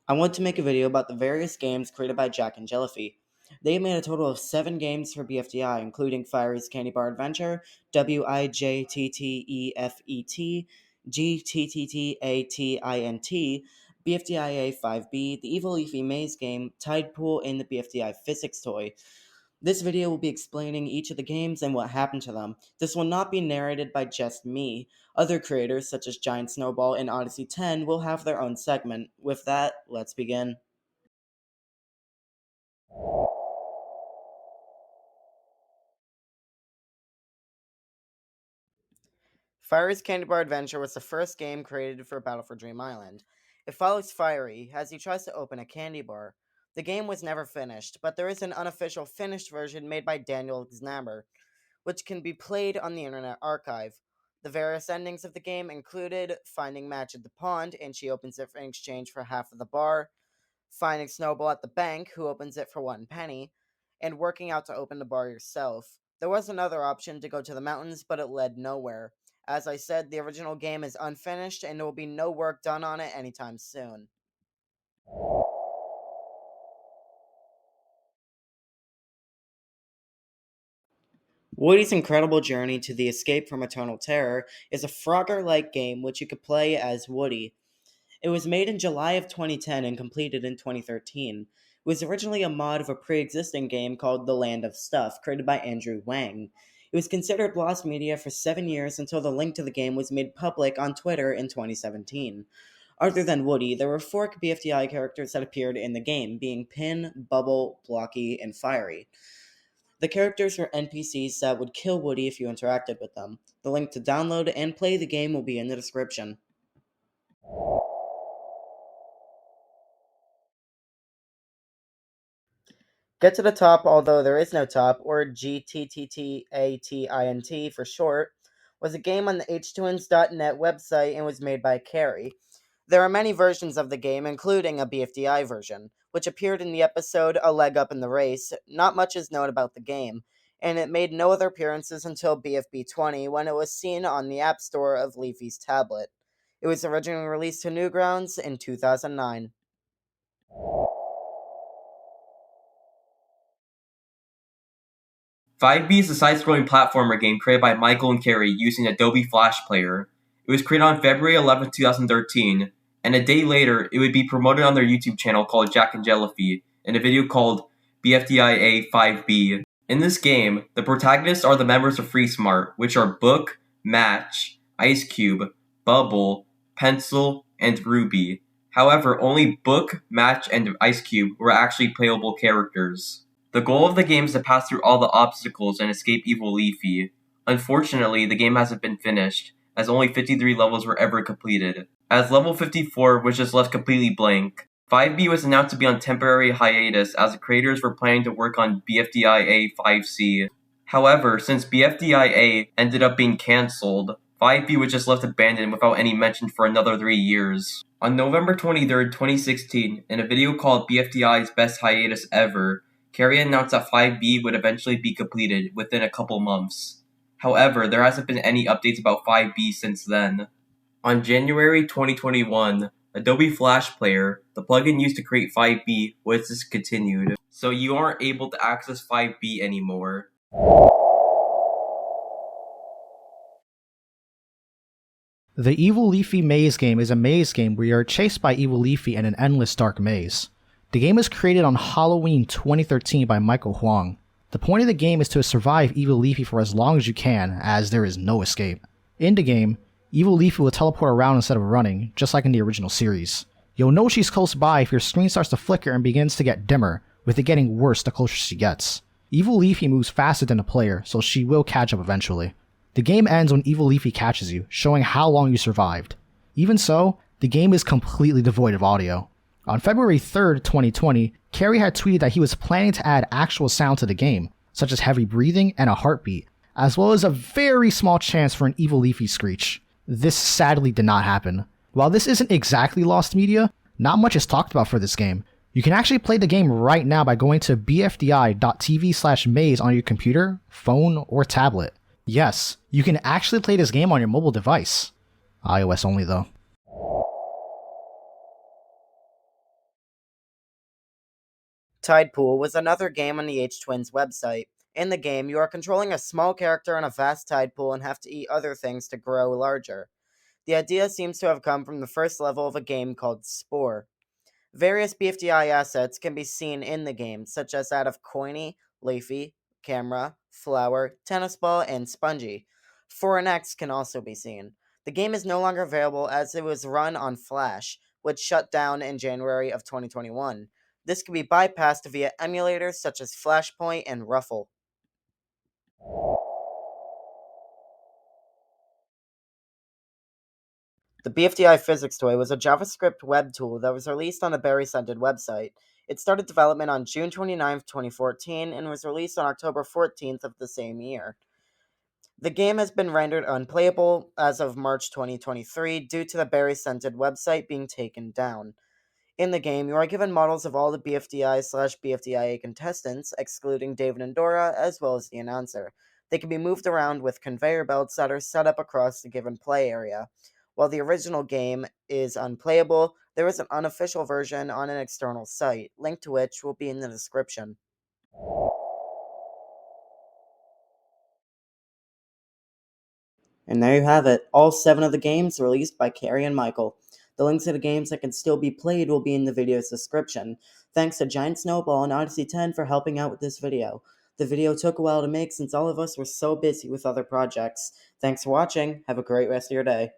I want to make a video about the various games created by Jack and Jellyfy. They made a total of 7 games for BFDI, including Fire's Candy Bar Adventure, WIJTTEFET, GTTTATINT, BFDIA 5B, the Evil Leafy Maze game, Tide Pool, and the BFDI Physics Toy. This video will be explaining each of the games and what happened to them. This will not be narrated by just me. Other creators, such as Giant Snowball and Odyssey 10, will have their own segment. With that, let's begin. Fiery's Candy Bar Adventure was the first game created for Battle for Dream Island. It follows Fiery as he tries to open a candy bar. The game was never finished, but there is an unofficial finished version made by Daniel Znammer, which can be played on the Internet Archive. The various endings of the game included finding Match at the pond, and she opens it in exchange for half of the bar, finding Snowball at the bank, who opens it for 1 penny, and working out to open the bar yourself. There was another option to go to the mountains, but it led nowhere. As I said, the original game is unfinished, and there will be no work done on it anytime soon. Woody's Incredible Journey to the Escape from Eternal Terror is a Frogger-like game which you could play as Woody. It was made in July of 2010 and completed in 2013. It was originally a mod of a pre-existing game called The Land of Stuff, created by Andrew Wang. It was considered lost media for 7 years until the link to the game was made public on Twitter in 2017. Other than Woody, there were 4 BFDI characters that appeared in the game, being Pin, Bubble, Blocky, and Fiery. The characters were NPCs that would kill Woody if you interacted with them. The link to download and play the game will be in the description. Get to the Top, although there is no top, or GTTTATINT for short, was a game on the H2ns.net website and was made by Carrie. There are many versions of the game, including a BFDI version, which appeared in the episode A Leg Up in the Race. Not much is known about the game, and it made no other appearances until BFB 20 when it was seen on the App Store of Leafy's tablet. It was originally released to Newgrounds in 2009. 5B is a side-scrolling platformer game created by Michael and Carrie using Adobe Flash Player. It was created on February 11, 2013, and a day later, it would be promoted on their YouTube channel called Jack and Jellyfy in a video called BFDIA 5B. In this game, the protagonists are the members of Free Smart, which are Book, Match, Ice Cube, Bubble, Pencil, and Ruby. However, only Book, Match, and Ice Cube were actually playable characters. The goal of the game is to pass through all the obstacles and escape Evil Leafy. Unfortunately, the game hasn't been finished, as only 53 levels were ever completed. As level 54 was just left completely blank, 5B was announced to be on temporary hiatus as the creators were planning to work on BFDIA 5C. However, since BFDIA ended up being cancelled, 5B was just left abandoned without any mention for another 3 years. On November 23, 2016, in a video called BFDI's Best Hiatus Ever, Carrie announced that 5B would eventually be completed within a couple months. However, there hasn't been any updates about 5B since then. On January 2021, Adobe Flash Player, the plugin used to create 5B, was discontinued, so you aren't able to access 5B anymore. The Evil Leafy Maze game is a maze game where you are chased by Evil Leafy in an endless dark maze. The game was created on Halloween 2013 by Michael Huang. The point of the game is to survive Evil Leafy for as long as you can, as there is no escape. In the game, Evil Leafy will teleport around instead of running, just like in the original series. You'll know she's close by if your screen starts to flicker and begins to get dimmer, with it getting worse the closer she gets. Evil Leafy moves faster than the player, so she will catch up eventually. The game ends when Evil Leafy catches you, showing how long you survived. Even so, the game is completely devoid of audio. On February 3rd, 2020, Carrie had tweeted that he was planning to add actual sound to the game, such as heavy breathing and a heartbeat, as well as a very small chance for an Evil Leafy screech. This sadly did not happen. While this isn't exactly lost media, not much is talked about for this game. You can actually play the game right now by going to bfdi.tv/maze on your computer, phone, or tablet. Yes, you can actually play this game on your mobile device. iOS only though. Tide Pool was another game on the H-Twins website. In the game, you are controlling a small character in a vast tide pool and have to eat other things to grow larger. The idea seems to have come from the first level of a game called Spore. Various BFDI assets can be seen in the game, such as that of Coiny, Leafy, Camera, Flower, Tennis Ball, and Spongy. Foreign X can also be seen. The game is no longer available as it was run on Flash, which shut down in January of 2021. This can be bypassed via emulators such as Flashpoint and Ruffle. The BFDI Physics Toy was a JavaScript web tool that was released on the Berry Scented website. It started development on June 29, 2014, and was released on October 14th of the same year. The game has been rendered unplayable as of March 2023 due to the Berry Scented website being taken down. In the game, you are given models of all the BFDI/BFDIA contestants, excluding David and Dora, as well as the announcer. They can be moved around with conveyor belts that are set up across the given play area. While the original game is unplayable, there is an unofficial version on an external site, link to which will be in the description. And there you have it, all 7 of the games released by Carrie and Michael. The links to the games that can still be played will be in the video's description. Thanks to Giant Snowball and Odyssey 10 for helping out with this video. The video took a while to make since all of us were so busy with other projects. Thanks for watching, have a great rest of your day.